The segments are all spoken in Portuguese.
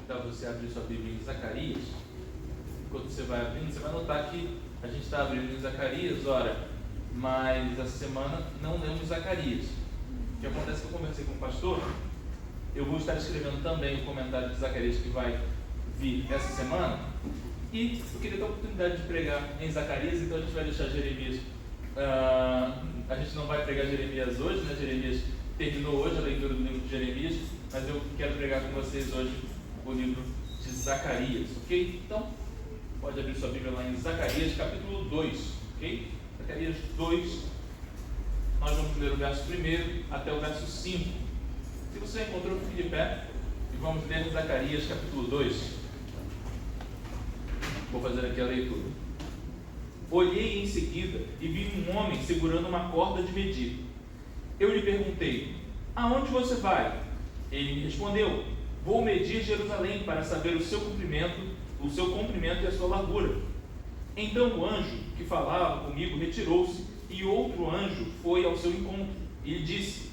convidar você a abrir sua Bíblia em Zacarias. Enquanto você vai abrindo, você vai notar que a gente está abrindo em Zacarias, mas essa semana não lemos Zacarias. O que acontece é que eu conversei com o pastor, eu vou estar escrevendo também o comentário de Zacarias que vai vir essa semana, e eu queria ter a oportunidade de pregar em Zacarias, então a gente vai deixar Jeremias. A gente não vai pregar Jeremias hoje, né? Jeremias terminou hoje a leitura do livro de Jeremias, mas eu quero pregar com vocês hoje o livro de Zacarias, ok? Então, pode abrir sua Bíblia lá em Zacarias, capítulo 2, ok? Zacarias 2, nós vamos ler o verso 1 até o verso 5. Se você encontrou, fique de pé e vamos ler Zacarias, capítulo 2. Vou fazer aqui a leitura. Olhei em seguida e vi um homem segurando uma corda de medir. Eu lhe perguntei: aonde você vai? Ele me respondeu: vou medir Jerusalém para saber o seu comprimento e a sua largura. Então o anjo que falava comigo retirou-se, e outro anjo foi ao seu encontro e lhe disse: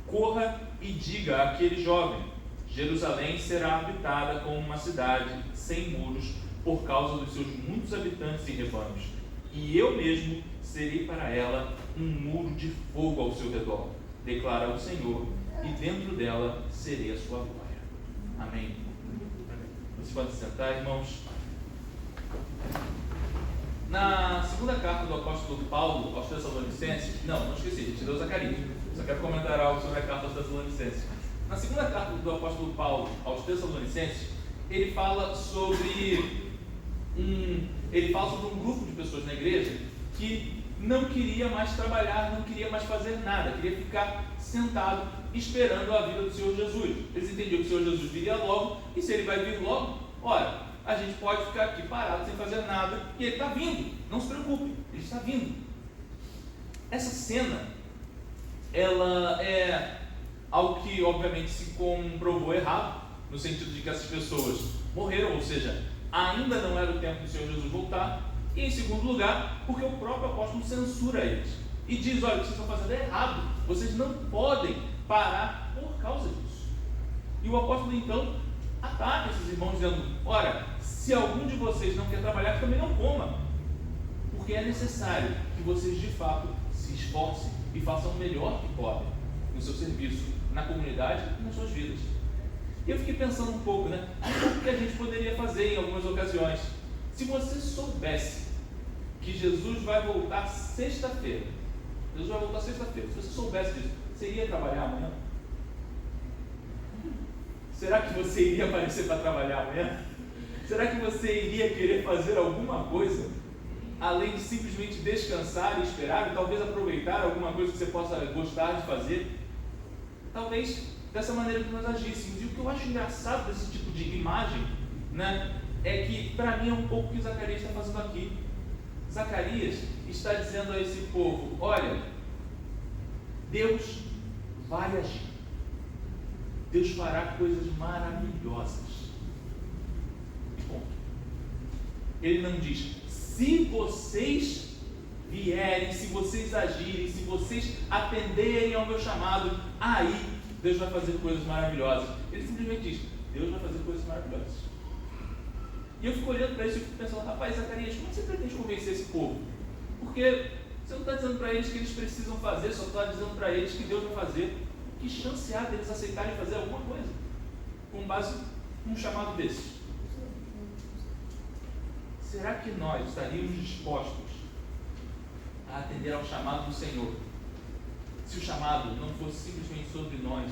corra e diga àquele jovem: Jerusalém será habitada como uma cidade sem muros, por causa dos seus muitos habitantes e rebanhos, e eu mesmo serei para ela um muro de fogo ao seu redor, declara o Senhor, e dentro dela serei a sua glória. Amém. Vocês podem se sentar, irmãos. Na segunda carta do apóstolo Paulo aos Tessalonicenses, não esqueci, a gente leu Zacarias, só quero comentar algo sobre a carta aos Tessalonicenses. Na segunda carta do apóstolo Paulo aos Tessalonicenses, ele fala sobre um grupo de pessoas na igreja que não queria mais trabalhar, não queria mais fazer nada, queria ficar sentado esperando a vida do Senhor Jesus. Eles entendiam que o Senhor Jesus viria logo, e se ele vai vir logo, a gente pode ficar aqui parado sem fazer nada, e ele está vindo, não se preocupe, ele está vindo. Essa cena, ela é algo que obviamente se comprovou errado, no sentido de que essas pessoas morreram, ou seja, ainda não era o tempo do Senhor Jesus voltar, e em segundo lugar, porque o próprio apóstolo censura eles e diz: olha, o que vocês estão fazendo é errado, vocês não podem parar por causa disso. E o apóstolo então ataca esses irmãos dizendo: ora, se algum de vocês não quer trabalhar, também não coma, porque é necessário que vocês de fato se esforcem e façam o melhor que podem no seu serviço, na comunidade e nas suas vidas. E eu fiquei pensando um pouco, o que a gente poderia fazer em algumas ocasiões. Se você soubesse que Jesus vai voltar sexta-feira, se você soubesse disso, você iria trabalhar amanhã? Será que você iria aparecer para trabalhar amanhã? Será que você iria querer fazer alguma coisa, além de simplesmente descansar e esperar, e talvez aproveitar alguma coisa que você possa gostar de fazer? Talvez dessa maneira que nós agíssemos. E o que eu acho engraçado desse tipo de imagem, é que para mim é um pouco o que Zacarias está fazendo aqui. Zacarias está dizendo a esse povo: olha, Deus vai agir, Deus fará coisas maravilhosas. E ponto. Ele não diz: se vocês vierem, se vocês agirem, se vocês atenderem ao meu chamado, aí Deus vai fazer coisas maravilhosas. Ele simplesmente diz: Deus vai fazer coisas maravilhosas. E eu fico olhando para isso e fico pensando: rapaz, Zacarias, como você pretende convencer esse povo? Porque você não está dizendo para eles que eles precisam fazer, só está dizendo para eles que Deus vai fazer. Que chance há deles aceitarem fazer alguma coisa com base num chamado desses? Será que nós estaríamos dispostos a atender ao chamado do Senhor, se o chamado não fosse simplesmente sobre nós,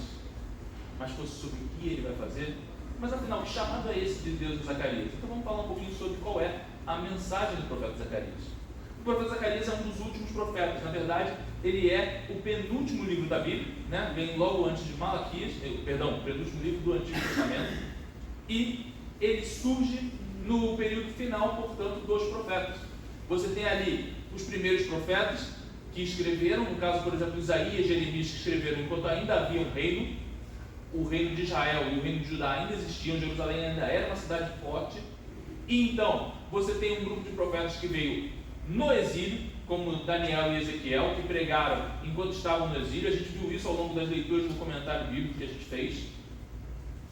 mas fosse sobre o que Ele vai fazer? Mas afinal, que chamado é esse de Deus de Zacarias? Então vamos falar um pouquinho sobre qual é a mensagem do profeta Zacarias. O profeta Zacarias é um dos últimos profetas. Na verdade, ele é o penúltimo livro da Bíblia, vem logo antes de Malaquias, o penúltimo livro do Antigo Testamento, e ele surge no período final, portanto, dos profetas. Você tem ali os primeiros profetas que escreveram, no caso, por exemplo, Isaías e Jeremias, que escreveram enquanto ainda havia um reino. O reino de Israel e o reino de Judá ainda existiam, Jerusalém ainda era uma cidade forte. E então, você tem um grupo de profetas que veio no exílio, como Daniel e Ezequiel, que pregaram enquanto estavam no exílio. A gente viu isso ao longo das leituras do comentário bíblico que a gente fez.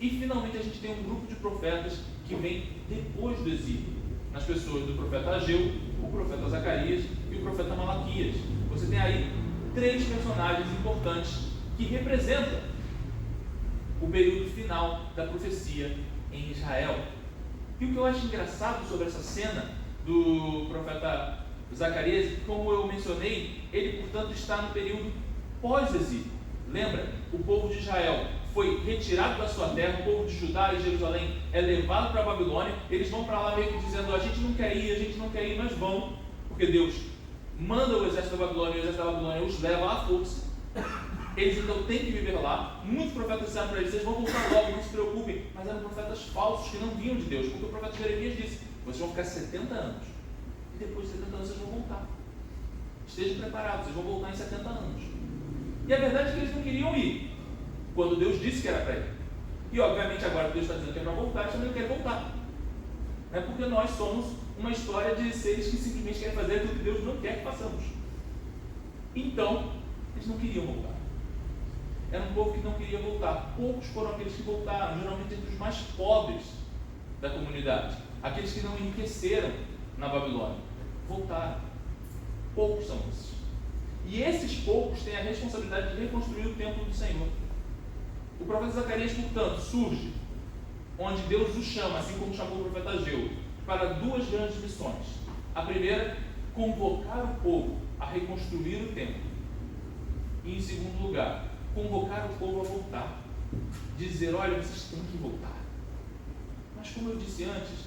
E finalmente a gente tem um grupo de profetas que vem depois do exílio, nas pessoas do profeta Ageu, o profeta Zacarias e o profeta Malaquias. Você tem aí 3 personagens importantes que representam o período final da profecia em Israel. E o que eu acho engraçado sobre essa cena do profeta Zacarias, como eu mencionei, ele, portanto, está no período pós-exílio. Lembra? O povo de Israel foi retirado da sua terra, o povo de Judá e Jerusalém é levado para a Babilônia. Eles vão para lá meio que dizendo: a gente não quer ir, mas vão, porque Deus manda o exército da Babilônia, e o exército da Babilônia os leva à força. Eles então têm que viver lá. Muitos profetas disseram para eles: vocês vão voltar logo, não se preocupem. Mas eram profetas falsos que não vinham de Deus, porque o profeta Jeremias disse: vocês vão ficar 70 anos, e depois de 70 anos vocês vão voltar. Estejam preparados, vocês vão voltar em 70 anos. E a verdade é que eles não queriam ir, quando Deus disse que era para ir. E obviamente agora Deus está dizendo que é para voltar, eles também não querem voltar. Não é porque nós somos uma história de seres que simplesmente querem fazer aquilo que Deus não quer que façamos. Então, eles não queriam voltar. Era um povo que não queria voltar. Poucos foram aqueles que voltaram, geralmente entre os mais pobres da comunidade, aqueles que não enriqueceram na Babilônia. Voltaram. Poucos são esses. E esses poucos têm a responsabilidade de reconstruir o templo do Senhor. O profeta Zacarias, portanto, surge onde Deus o chama, assim como chamou o profeta Ageu, para 2 grandes missões. A primeira, convocar o povo a reconstruir o templo. E em segundo lugar, convocar o povo a voltar. Dizer: olha, vocês têm que voltar. Mas como eu disse antes,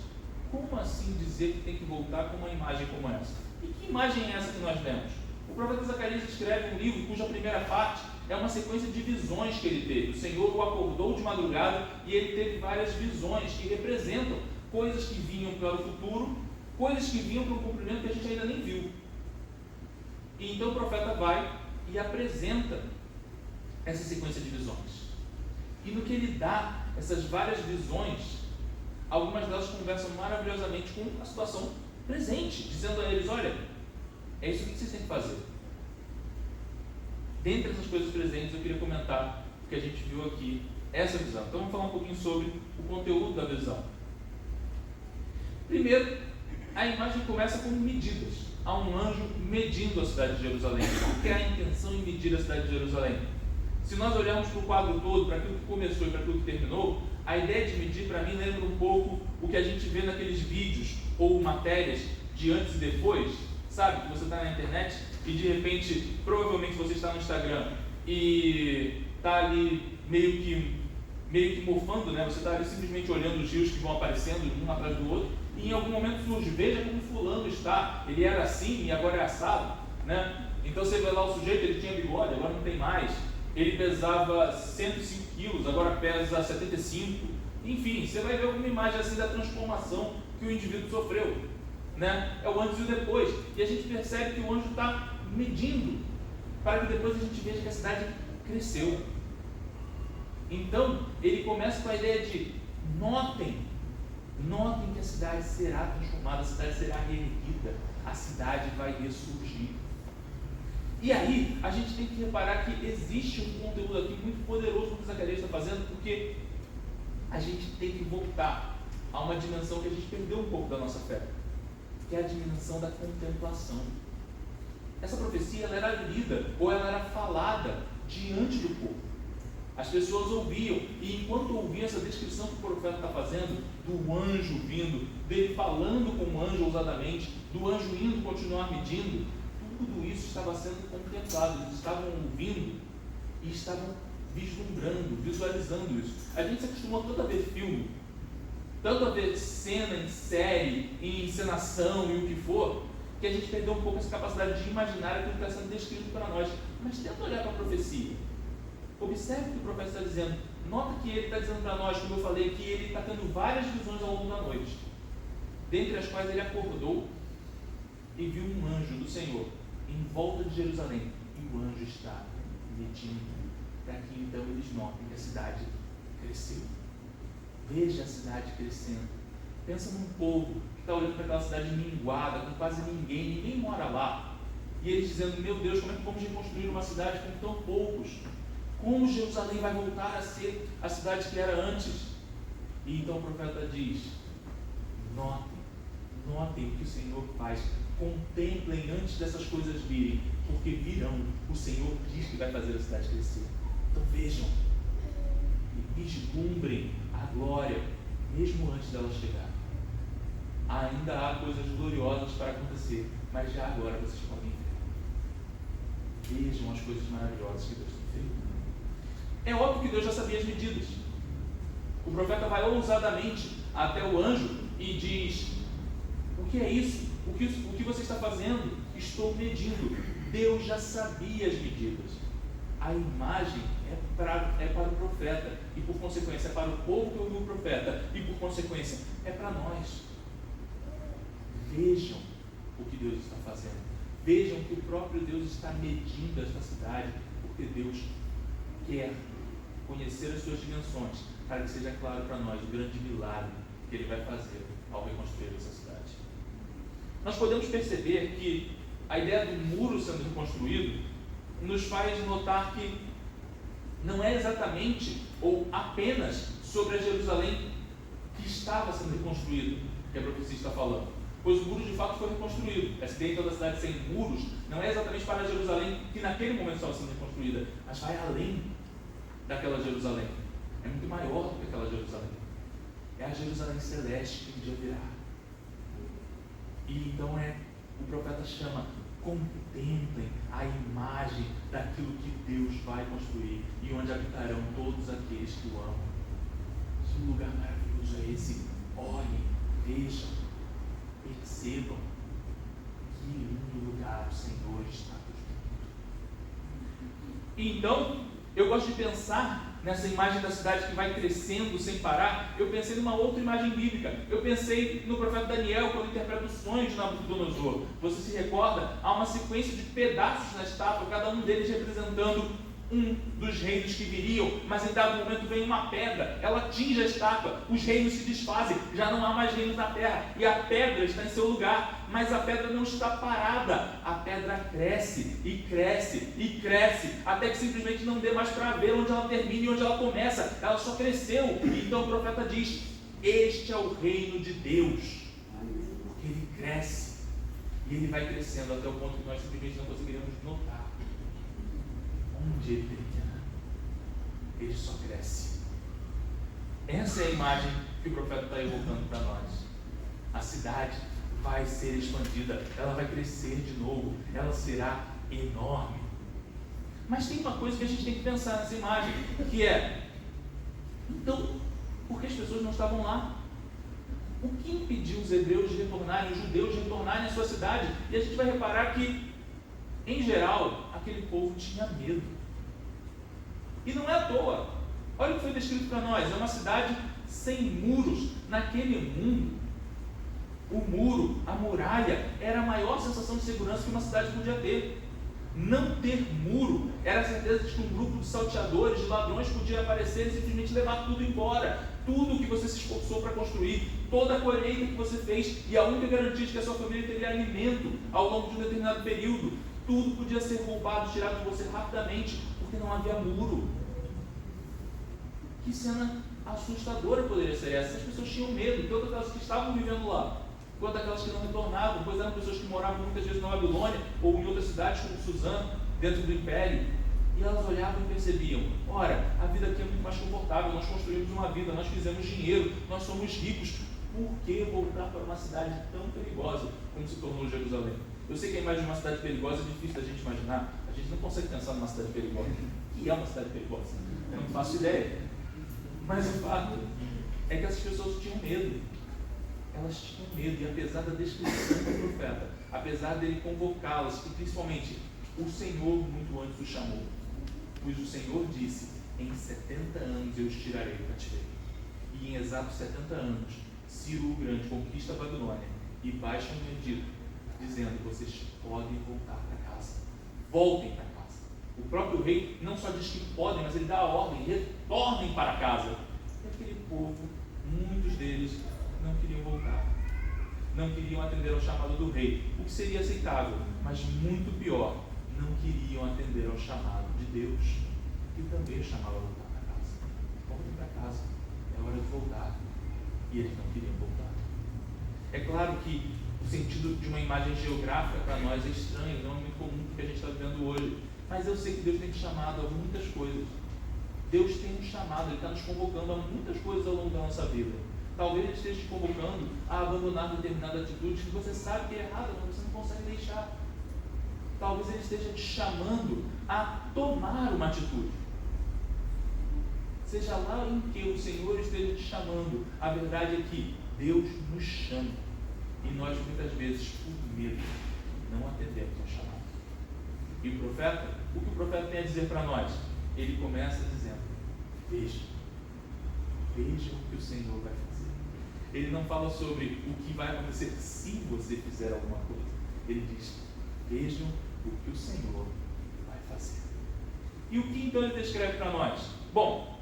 como assim dizer que tem que voltar com uma imagem como essa? E que imagem é essa que nós vemos? O profeta Zacarias escreve um livro cuja primeira parte é uma sequência de visões que ele teve. O Senhor o acordou de madrugada e ele teve várias visões que representam coisas que vinham para o futuro, coisas que vinham para um cumprimento que a gente ainda nem viu. E então o profeta vai e apresenta essa sequência de visões. E no que ele dá essas várias visões, algumas delas conversam maravilhosamente com a situação presente, dizendo a eles: olha, é isso que vocês têm que fazer. Dentre essas coisas presentes, eu queria comentar o que a gente viu aqui, essa visão. Então vamos falar um pouquinho sobre o conteúdo da visão. Primeiro, a imagem começa com medidas. Há um anjo medindo a cidade de Jerusalém. O que é a intenção em medir a cidade de Jerusalém? Se nós olharmos para o quadro todo, para aquilo que começou e para aquilo que terminou, a ideia de medir, para mim, lembra um pouco o que a gente vê naqueles vídeos ou matérias de antes e depois. Sabe, que você está na internet e de repente, provavelmente você está no Instagram e está ali meio que mofando, né? Você está ali simplesmente olhando os rios que vão aparecendo um atrás do outro, e em algum momento surge: veja como fulano está, ele era assim e agora é assado, né? Então você vê lá o sujeito, ele tinha bigode, agora não tem mais, ele pesava 105 quilos, agora pesa 75, enfim, você vai ver alguma imagem assim da transformação que o indivíduo sofreu, né? É o antes e o depois, e a gente percebe que o anjo está medindo, para que depois a gente veja que a cidade cresceu. Então, ele começa com a ideia de: notem que a cidade será transformada, a cidade será reerguida, a cidade vai ressurgir. E aí, a gente tem que reparar que existe um conteúdo aqui muito poderoso no que Zacarias está fazendo, porque a gente tem que voltar a uma dimensão que a gente perdeu um pouco da nossa fé, que é a dimensão da contemplação. Essa profecia, ela era lida, ou ela era falada diante do povo. As pessoas ouviam, e enquanto ouviam essa descrição que o profeta está fazendo, do anjo vindo, dele falando com o anjo ousadamente, do anjo indo continuar medindo, tudo isso estava sendo contemplado. Eles estavam ouvindo e estavam vislumbrando, visualizando isso. A gente se acostumou tanto a ver filme, tanto a ver cena em série, em encenação e o que for, que a gente perdeu um pouco essa capacidade de imaginar aquilo que está sendo descrito para nós. Mas tenta olhar para a profecia. Observe o que o profeta está dizendo. Nota que ele está dizendo para nós, como eu falei, que ele está tendo várias visões ao longo da noite, dentre as quais ele acordou e viu um anjo do Senhor em volta de Jerusalém, e o anjo está medindo, para que então eles notem que a cidade cresceu. Veja a cidade crescendo. Pensa num povo que está olhando para aquela cidade minguada, com quase ninguém mora lá, e eles dizendo: meu Deus, como é que vamos reconstruir uma cidade com tão poucos? Como Jerusalém vai voltar a ser a cidade que era antes? E então o profeta diz: notem o que o Senhor faz, contemplem antes dessas coisas virem, porque virão. O Senhor diz que vai fazer a cidade crescer. Então vejam e vislumbrem a glória, mesmo antes dela chegar. Ainda há coisas gloriosas para acontecer, mas já agora vocês podem ver. Vejam as coisas maravilhosas que Deus tem feito. É óbvio que Deus já sabia as medidas. O profeta vai ousadamente até o anjo e diz: o que é isso? O que você está fazendo? Estou medindo. Deus já sabia as medidas. A imagem é para o profeta e, por consequência, é para o povo que ouviu o profeta e, por consequência, é para nós. Vejam o que Deus está fazendo. Vejam que o próprio Deus está medindo esta cidade, porque Deus quer conhecer as suas dimensões, para que seja claro para nós o grande milagre que Ele vai fazer ao reconstruir essa cidade. Nós podemos perceber que a ideia do muro sendo reconstruído nos faz notar que não é exatamente ou apenas sobre a Jerusalém que estava sendo reconstruído que a profecia está falando, pois o muro de fato foi reconstruído. Essa ideia da cidade sem muros não é exatamente para a Jerusalém que naquele momento estava sendo reconstruída, mas vai além daquela Jerusalém. É muito maior do que aquela Jerusalém. É a Jerusalém celeste que um dia virá. E então o profeta chama: contemplem a imagem daquilo que Deus vai construir e onde habitarão todos aqueles que o amam. Que lugar maravilhoso é esse? Olhem, vejam, percebam que lindo lugar o Senhor está construindo. Então, eu gosto de pensar nessa imagem da cidade que vai crescendo sem parar. Eu pensei numa outra imagem bíblica. Eu pensei no profeta Daniel, quando interpreta os sonhos de Nabucodonosor. Você se recorda? Há uma sequência de pedaços na estátua, cada um deles representando um dos reinos que viriam, mas em dado momento vem uma pedra, ela atinge a estátua, os reinos se desfazem, já não há mais reinos na terra, e a pedra está em seu lugar, mas a pedra não está parada, a pedra cresce, e cresce, e cresce, até que simplesmente não dê mais para ver onde ela termina e onde ela começa, ela só cresceu. E então o profeta diz: este é o reino de Deus, porque ele cresce, e ele vai crescendo até o ponto que nós simplesmente não conseguiremos notar onde ele termina. Ele só cresce. Essa é a imagem que o profeta está evocando para nós. A cidade vai ser expandida, ela vai crescer de novo, ela será enorme. Mas tem uma coisa que a gente tem que pensar nessa imagem, que é: então, por que as pessoas não estavam lá? O que impediu os hebreus de retornarem, os judeus de retornarem à sua cidade? E a gente vai reparar que, em geral, aquele povo tinha medo. E não é à toa. Olha o que foi descrito para nós: é uma cidade sem muros. Naquele mundo, o muro, a muralha, era a maior sensação de segurança que uma cidade podia ter. Não ter muro era a certeza de que um grupo de salteadores, de ladrões, podia aparecer e simplesmente levar tudo embora. Tudo que você se esforçou para construir, toda a colheita que você fez, e a única garantia de que a sua família teria alimento ao longo de um determinado período, tudo podia ser roubado, tirado de você rapidamente, porque não havia muro. Que cena assustadora poderia ser essa? As pessoas tinham medo, tanto aquelas que estavam vivendo lá, quanto aquelas que não retornavam, pois eram pessoas que moravam muitas vezes na Babilônia, ou em outras cidades como Suzã, dentro do Império, e elas olhavam e percebiam: ora, a vida aqui é muito mais confortável, nós construímos uma vida, nós fizemos dinheiro, nós somos ricos, por que voltar para uma cidade tão perigosa como se tornou Jerusalém? Eu sei que a imagem de uma cidade perigosa é difícil da gente imaginar, a gente não consegue pensar numa cidade perigosa. O que é uma cidade perigosa? Eu não faço ideia. Mas o fato é que essas pessoas tinham medo. Elas tinham medo, e apesar da descrição do profeta, apesar dele convocá-las, e principalmente o Senhor muito antes os chamou, pois o Senhor disse: em 70 anos eu os tirarei do cativeiro. E em exatos 70 anos, Ciro o Grande conquista a Babilônia e baixa um edito, dizendo: vocês podem voltar para casa. Voltem para casa. O próprio rei não só diz que podem, mas ele dá a ordem: retornem para casa. E aquele povo, muitos deles, não queriam voltar, não queriam atender ao chamado do rei, o que seria aceitável, mas muito pior, não queriam atender ao chamado de Deus. e também os chamava a voltar para casa. Voltem para casa, é hora de voltar. E eles não queriam voltar. É claro que o sentido de uma imagem geográfica para nós é estranho, não é muito comum do que a gente está vivendo hoje. Mas eu sei que Deus tem te chamado a muitas coisas. Deus tem nos chamado, Ele está nos convocando a muitas coisas ao longo da nossa vida. Talvez Ele esteja te convocando a abandonar determinada atitude que você sabe que é errada, mas você não consegue deixar. Talvez Ele esteja te chamando a tomar uma atitude. Seja lá em que o Senhor esteja te chamando, a verdade é que Deus nos chama. E nós muitas vezes, por medo, não atendemos ao chamado. E o profeta, o que o profeta tem a dizer para nós? Ele começa dizendo: vejam o que o Senhor vai fazer. Ele não fala sobre o que vai acontecer se você fizer alguma coisa. Ele diz: vejam o que o Senhor vai fazer. E o que então ele descreve para nós? Bom,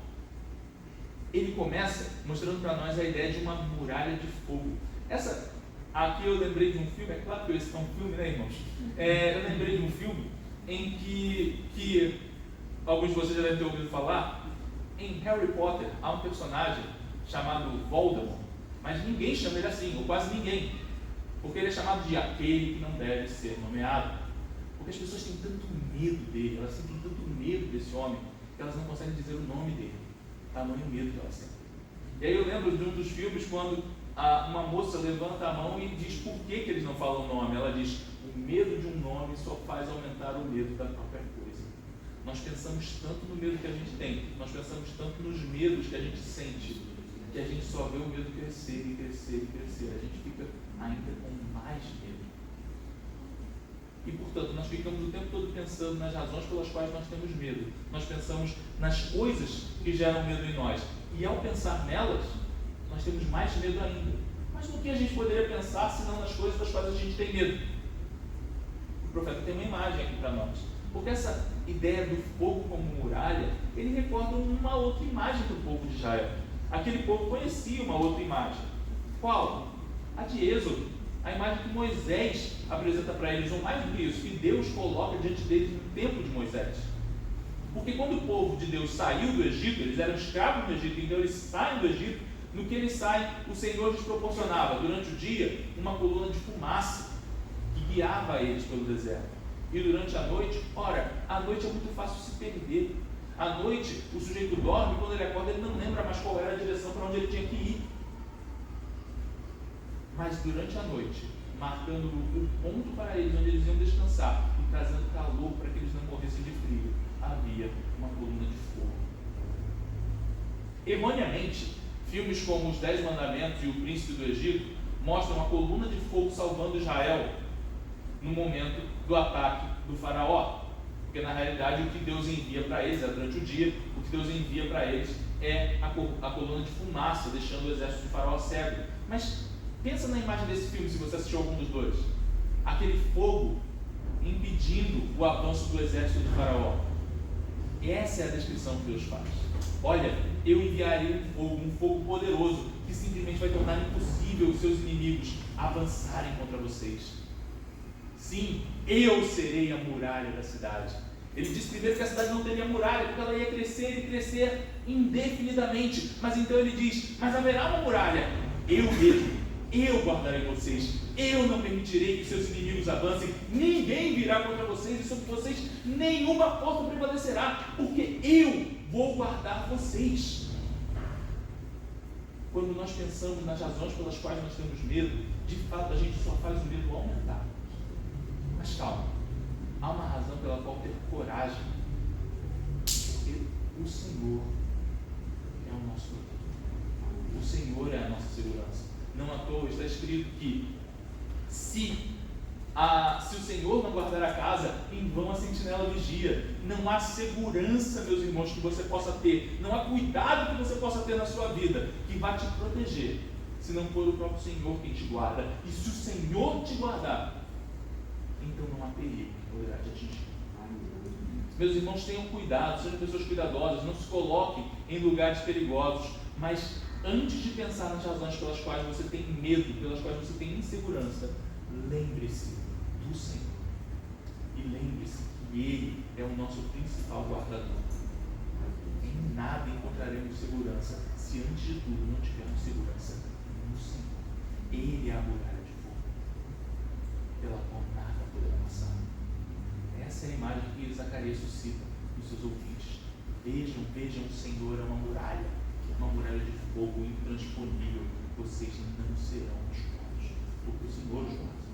ele começa mostrando para nós a ideia de uma muralha de fogo. Aqui eu lembrei de um filme, é claro que esse é um filme, né, irmãos? Eu lembrei de um filme em que alguns de vocês já devem ter ouvido falar. Em Harry Potter há um personagem chamado Voldemort, mas ninguém chama ele assim, ou quase ninguém, porque ele é chamado de aquele que não deve ser nomeado. Porque as pessoas têm tanto medo dele, elas sentem tanto medo desse homem, que elas não conseguem dizer o nome dele, tamanho medo que elas sentem. E aí eu lembro de um dos filmes quando uma moça levanta a mão e diz por que eles não falam o nome. Ela diz: o medo de um nome só faz aumentar o medo da própria coisa. Nós pensamos tanto no medo que a gente tem, nós pensamos tanto nos medos que a gente sente, que a gente só vê o medo crescer e crescer e crescer. A gente fica ainda com mais medo. E portanto nós ficamos o tempo todo pensando nas razões pelas quais nós temos medo. Nós pensamos nas coisas que geram medo em nós. E ao pensar nelas, nós temos mais medo ainda. Mas no que a gente poderia pensar se não nas coisas das quais a gente tem medo? O profeta tem uma imagem aqui para nós. Porque essa ideia do fogo como muralha, ele recorda uma outra imagem do povo de Israel. Aquele povo conhecia uma outra imagem. Qual? A de Êxodo. A imagem que Moisés apresenta para eles, ou mais do que isso, que Deus coloca diante deles no tempo de Moisés. Porque quando o povo de Deus saiu do Egito, eles eram escravos no Egito, então eles saem do Egito. No que eles saem, o Senhor lhes proporcionava, durante o dia, uma coluna de fumaça que guiava eles pelo deserto. E durante a noite, à noite é muito fácil se perder. À noite, o sujeito dorme e quando ele acorda, ele não lembra mais qual era a direção para onde ele tinha que ir. Mas durante a noite, marcando o ponto para eles, onde eles iam descansar e trazendo calor para que eles não morressem de frio, havia uma coluna de fogo. Erroneamente, filmes como Os 10 Mandamentos e O Príncipe do Egito mostram a coluna de fogo salvando Israel no momento do ataque do faraó. Porque na realidade o que Deus envia para eles é durante o dia, o que Deus envia para eles é a coluna de fumaça, deixando o exército do faraó cego. Mas pensa na imagem desse filme, se você assistiu algum dos dois. Aquele fogo impedindo o avanço do exército do faraó. Essa é a descrição que Deus faz. Olha, eu enviarei um fogo poderoso que simplesmente vai tornar impossível os seus inimigos avançarem contra vocês. Sim, eu serei a muralha da cidade. Ele disse primeiro que a cidade não teria muralha, porque ela ia crescer e crescer indefinidamente. Mas então ele diz: mas haverá uma muralha. Eu mesmo, eu guardarei vocês. Eu não permitirei que seus inimigos avancem. Ninguém virá contra vocês e sobre vocês nenhuma força prevalecerá, porque eu vou guardar vocês. Quando nós pensamos nas razões pelas quais nós temos medo, de fato a gente só faz o medo aumentar. Mas calma, há uma razão pela qual ter coragem, porque o Senhor é o nosso protetor. O Senhor é a nossa segurança. Não à toa está escrito que se o Senhor não guardar a casa, em vão a sentinela vigia. Não há segurança, meus irmãos, que você possa ter, não há cuidado que você possa ter na sua vida que vai te proteger, se não for o próprio Senhor quem te guarda. E se o Senhor te guardar, então não há perigo que poderá te atingir. Meus irmãos, tenham cuidado, sejam pessoas cuidadosas, não se coloquem em lugares perigosos, mas antes de pensar nas razões pelas quais você tem medo, pelas quais você tem insegurança, lembre-se do Senhor. E lembre-se que Ele é o nosso principal guardador. encontraremos segurança se antes de tudo não tivermos segurança no Senhor. Ele é a muralha de fogo, pela qual nada poderá passar. Essa é a imagem que Zacarias suscita nos seus ouvintes. Vejam, o Senhor é uma muralha de fogo intransponível. Vocês não serão escutados, porque o Senhor os guarda.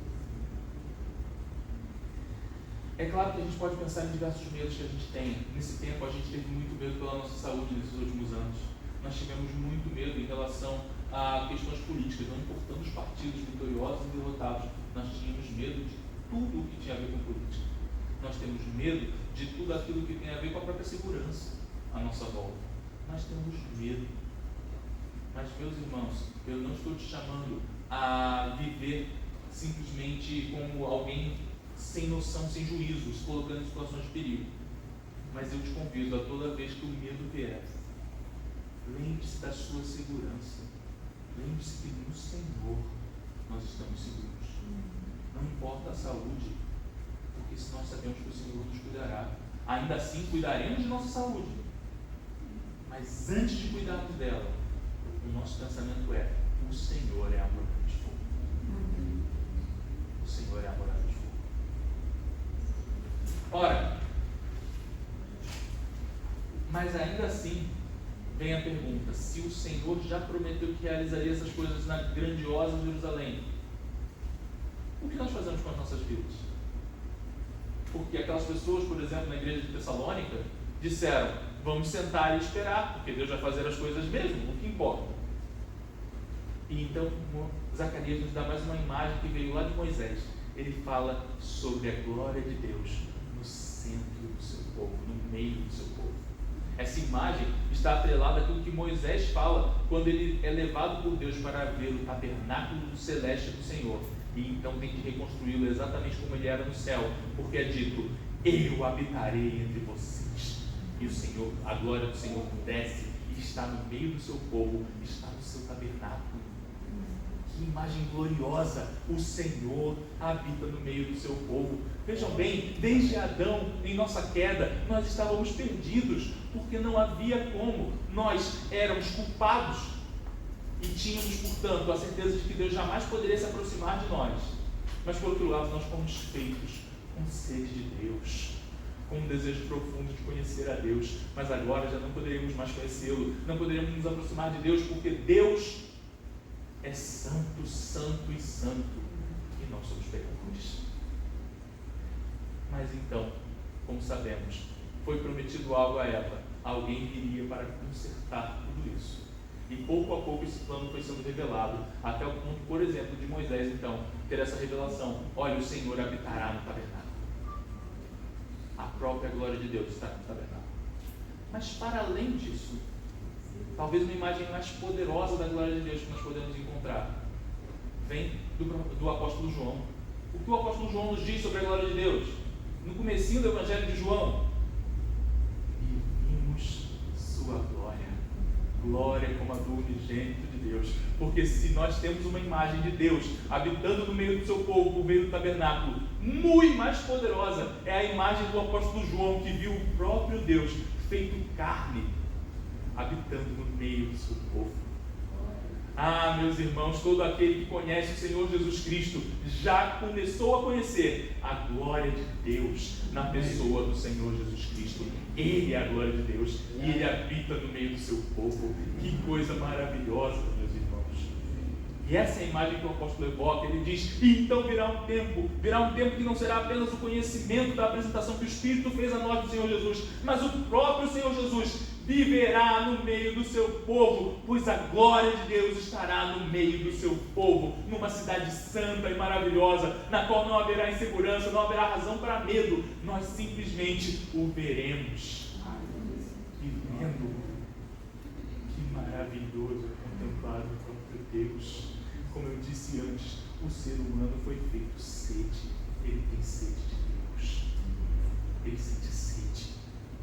É claro que a gente pode pensar em diversos medos que a gente tem. Nesse tempo, a gente teve muito medo pela nossa saúde nesses últimos anos. Nós tivemos muito medo em relação a questões políticas, não importando os partidos vitoriosos e derrotados. Nós tínhamos medo de tudo o que tinha a ver com política. Nós temos medo de tudo aquilo que tem a ver com a própria segurança à nossa volta. Nós temos medo. Mas, meus irmãos, eu não estou te chamando a viver simplesmente como alguém sem noção, sem juízo, se colocando em situações de perigo. Mas eu te convido a toda vez que o medo vier, lembre-se da sua segurança. Lembre-se que no Senhor nós estamos seguros. Não importa a saúde, porque se nós sabemos que o Senhor nos cuidará, ainda assim cuidaremos de nossa saúde. Mas antes de cuidarmos dela, o nosso pensamento é: o Senhor é a muralha de fogo. O Senhor é a muralha de fogo. Ora, mas ainda assim vem a pergunta: se o Senhor já prometeu que realizaria essas coisas na grandiosa Jerusalém, o que nós fazemos com as nossas vidas? Porque aquelas pessoas, por exemplo, na igreja de Tessalônica, disseram: vamos sentar e esperar, porque Deus vai fazer as coisas mesmo, o que importa. E então Zacarias nos dá mais uma imagem que veio lá de Moisés. Ele fala sobre a glória de Deus no centro do seu povo, no meio do seu povo. Essa imagem está atrelada àquilo que Moisés fala quando ele é levado por Deus para ver o tabernáculo celeste do Senhor. E então tem que reconstruí-lo exatamente como ele era no céu, porque é dito: eu habitarei entre vocês. E o Senhor, a glória do Senhor desce e está no meio do seu povo, está no seu tabernáculo. Que imagem gloriosa! O Senhor habita no meio do seu povo. Vejam bem, desde Adão, em nossa queda, nós estávamos perdidos, porque não havia como. Nós éramos culpados e tínhamos, portanto, a certeza de que Deus jamais poderia se aproximar de nós. Mas, por outro lado, nós fomos feitos com sede de Deus, com um desejo profundo de conhecer a Deus. Mas agora já não poderíamos mais conhecê-lo, não poderíamos nos aproximar de Deus, porque Deus é santo, santo e santo, e nós somos pecadores. Mas então, como sabemos, foi prometido algo a ela: alguém viria para consertar tudo isso. E pouco a pouco esse plano foi sendo revelado, até o ponto, por exemplo, de Moisés então ter essa revelação: olha, o Senhor habitará no tabernáculo. A própria glória de Deus está no tabernáculo. Mas para além disso, talvez uma imagem mais poderosa da glória de Deus que nós podemos encontrar vem do apóstolo João. O que o apóstolo João nos diz sobre a glória de Deus? No comecinho do Evangelho de João: e vimos sua glória, glória como a do unigênito de Deus. Porque se nós temos uma imagem de Deus habitando no meio do seu povo, por meio do tabernáculo, muito mais poderosa é a imagem do apóstolo João, que viu o próprio Deus feito carne, habitando no meio do seu povo. Ah, meus irmãos, todo aquele que conhece o Senhor Jesus Cristo já começou a conhecer a glória de Deus na pessoa do Senhor Jesus Cristo. Ele é a glória de Deus e Ele habita no meio do seu povo. Que coisa maravilhosa, meus irmãos. E essa é a imagem que o apóstolo evoca. Ele diz: e então virá um tempo que não será apenas o conhecimento da apresentação que o Espírito fez a nós do Senhor Jesus, mas o próprio Senhor Jesus viverá no meio do seu povo, pois a glória de Deus estará no meio do seu povo, numa cidade santa e maravilhosa, na qual não haverá insegurança, não haverá razão para medo. Nós simplesmente o veremos. E vendo, que maravilhoso é contemplar o próprio Deus. Como eu disse antes, o ser humano foi feito sede. Ele tem sede de Deus. Ele sente sede.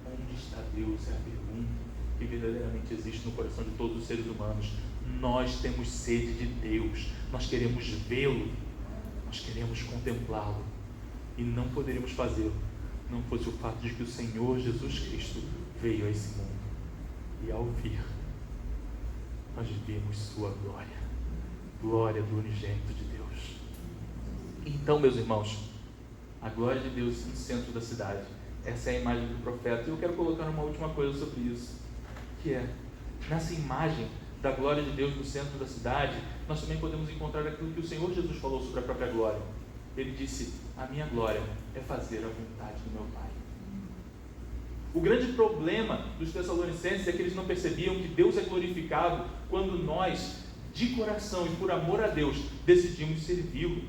Onde está Deus? É a pergunta que verdadeiramente existe no coração de todos os seres humanos. Nós temos sede de Deus. Nós queremos vê-lo. Nós queremos contemplá-lo. E não poderíamos fazê-lo não fosse o fato de que o Senhor Jesus Cristo veio a esse mundo. e ao vir, nós vimos sua glória, glória do unigênito de Deus. Então, meus irmãos, a glória de Deus no centro da cidade, essa é a imagem do profeta. E eu quero colocar uma última coisa sobre isso, que é, nessa imagem da glória de Deus no centro da cidade, nós também podemos encontrar aquilo que o Senhor Jesus falou sobre a própria glória. Ele disse: a minha glória é fazer a vontade do meu Pai. O grande problema dos Tessalonicenses é que eles não percebiam que Deus é glorificado quando nós, de coração e por amor a Deus, decidimos servi-lo.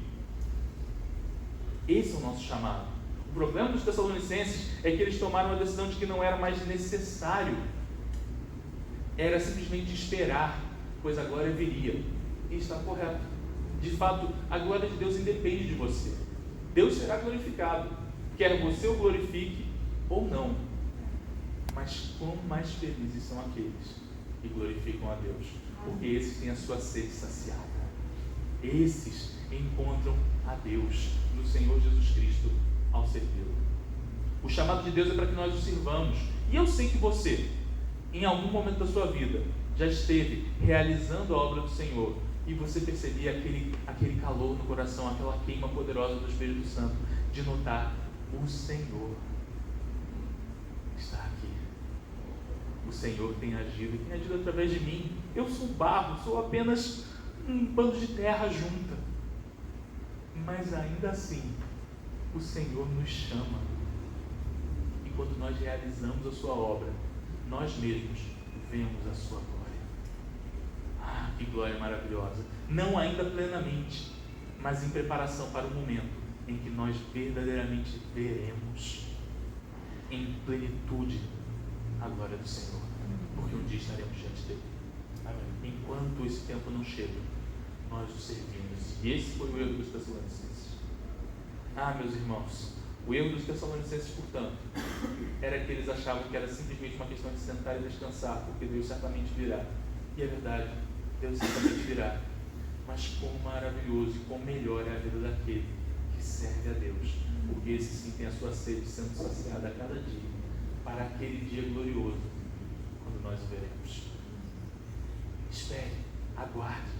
Esse é o nosso chamado. O problema dos Tessalonicenses é que eles tomaram a decisão de que não era mais necessário, era simplesmente esperar, pois a glória viria. E está correto. De fato, a glória de Deus independe de você. Deus será glorificado, quer você o glorifique ou não. Mas quão mais felizes são aqueles que glorificam a Deus, porque esses têm a sua sede saciada. Esses encontram a Deus no Senhor Jesus Cristo ao servi-lo. O chamado de Deus é para que nós o sirvamos. E eu sei que você, em algum momento da sua vida, já esteve realizando a obra do Senhor e você percebia aquele calor no coração, aquela queima poderosa do Espírito Santo, de notar: o Senhor está aqui. O Senhor tem agido, e tem agido através de mim. Eu sou barro, sou apenas um bando de terra junta. Mas ainda assim, o Senhor nos chama. E quando nós realizamos a sua obra, nós mesmos vemos a sua glória. Ah, que glória maravilhosa! Não ainda plenamente, mas em preparação para o momento em que nós verdadeiramente veremos em plenitude a glória do Senhor, porque um dia estaremos diante dele. Amém. Enquanto esse tempo não chega, nós o servimos. E esse foi o erro dos Tessalonicenses. Ah, meus irmãos, o erro dos Tessalonicenses, portanto, era que eles achavam que era simplesmente uma questão de sentar e descansar, porque Deus certamente virá. E é verdade, Deus certamente virá. Mas quão maravilhoso e quão melhor é a vida daquele que serve a Deus, porque esse sim tem a sua sede sendo saciada a cada dia, para aquele dia glorioso, quando nós o veremos. Espere, aguarde,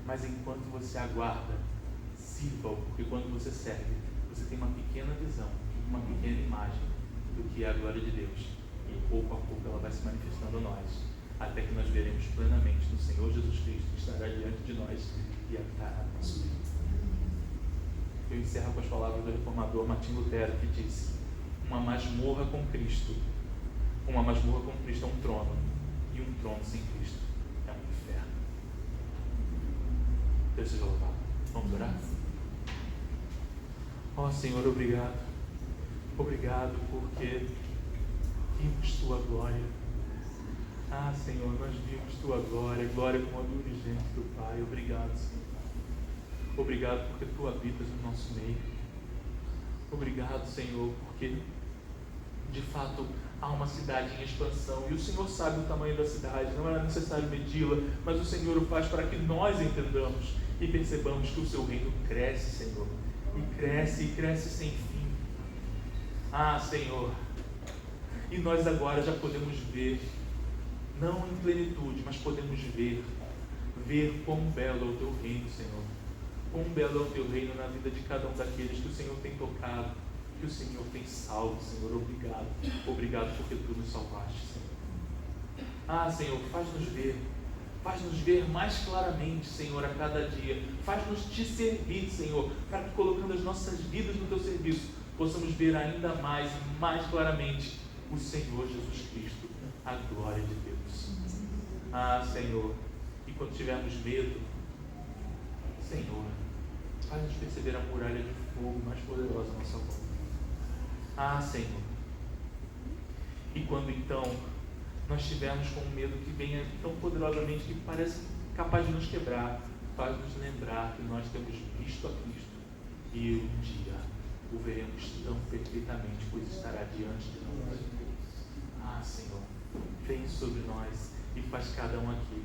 mas enquanto você aguarda, sirva-o, porque quando você serve, você tem uma pequena visão, uma pequena imagem do que é a glória de Deus, e pouco a pouco ela vai se manifestando a nós, até que nós veremos plenamente no Senhor Jesus Cristo, que estará diante de nós e habitará no nosso meio. Eu encerro com as palavras do reformador Martim Lutero, que disse: uma masmorra com Cristo é um trono, e um trono sem Cristo é um inferno. Deus seja louvado. Vamos orar? Ó Senhor, obrigado. Obrigado porque vimos Tua glória. Ah, Senhor, nós vimos Tua glória, glória como a do unigênito do Pai. Obrigado, Senhor. Obrigado porque Tu habitas no nosso meio. Obrigado, Senhor, porque de fato há uma cidade em expansão e o Senhor sabe o tamanho da cidade, não era necessário medi-la, mas o Senhor o faz para que nós entendamos e percebamos que o Seu reino cresce, Senhor, e cresce sem fim. Ah, Senhor, e nós agora já podemos ver, não em plenitude, mas podemos ver quão belo é o Teu reino, Senhor. Quão belo é o Teu reino na vida de cada um daqueles que o Senhor tem tocado, que o Senhor tem salvo, Senhor. Obrigado. Obrigado porque Tu nos salvaste, Senhor. Ah, Senhor, faz-nos ver mais claramente, Senhor, a cada dia. Faz-nos Te servir, Senhor, para que colocando as nossas vidas no Teu serviço, possamos ver ainda mais claramente o Senhor Jesus Cristo, a glória de Deus. Ah, Senhor, e quando tivermos medo, Senhor, faz-nos perceber a muralha de fogo mais poderosa à nossa volta. Ah, Senhor, e quando então nós estivermos com um medo que venha tão poderosamente que parece capaz de nos quebrar, faz-nos lembrar que nós temos visto a Cristo e um dia o veremos tão perfeitamente, pois estará diante de nós. Ah, Senhor, vem sobre nós e faz cada um aqui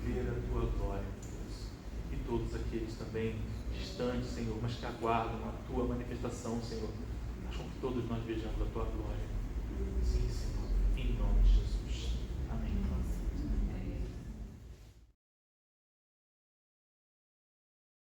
ver a Tua glória, Deus. E todos aqueles também distantes, Senhor, mas que aguardam a Tua manifestação, Senhor. Faz com que todos nós vejamos a Tua glória. Sim, Senhor, em nome de Jesus.